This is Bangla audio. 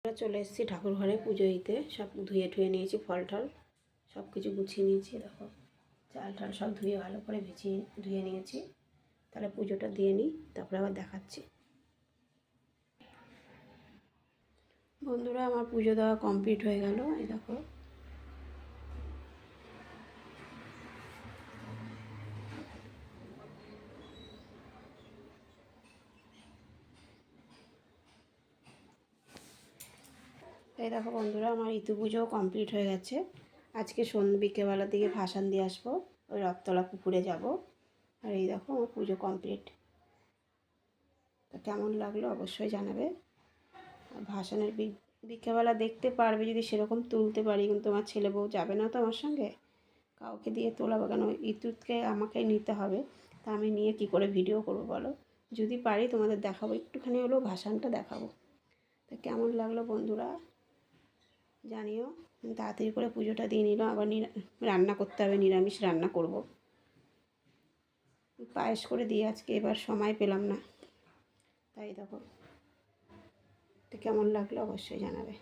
আমরা চলে এসেছি ঠাকুর ঘরে পুজো দিতে। সব ধুয়ে ঠুয়ে নিয়েছি, ফল টল সব কিছু গুছিয়ে নিয়েছি। দেখো চাল টাল সব ধুয়ে ভালো করে ধুয়ে নিয়েছি। তাহলে পুজোটা দিয়ে নিই, তারপরে আবার দেখাচ্ছি। বন্ধুরা, আমার পুজো দেওয়া কমপ্লিট হয়ে গেল। এই দেখো বন্ধুরা, আমার ঋতু পুজোও কমপ্লিট হয়ে গেছে। আজকে বিকেলবেলার দিকে ভাসান দিয়ে আসবো, ওই রথতলা পুকুরে যাব। আর এই দেখো আমার পুজো কমপ্লিট। তা কেমন লাগলো অবশ্যই জানাবে। ভাসানের বিকেলবেলা দেখতে পারবে যদি সেরকম তুলতে পারি, কিন্তু আমার ছেলে বউ যাবে না তো আমার সঙ্গে, কাউকে দিয়ে তোলাবো কেন? ইতুতকে আমাকেই নিতে হবে। তা আমি নিয়ে কি করে ভিডিও করবো বলো? যদি পারি তোমাদের দেখাবো, একটুখানি হলেও ভাসানটা দেখাবো। তা কেমন লাগলো বন্ধুরা জানিও। তাড়াতাড়ি করে পুজোটা দিয়ে নিলাম, আবার রান্না করতে হবে, নিরামিষ রান্না করব। পায়েস করে দিয়ে আজকে এবার সময় পেলাম না, তাই দেখো। তো কেমন লাগলো অবশ্যই জানাবে।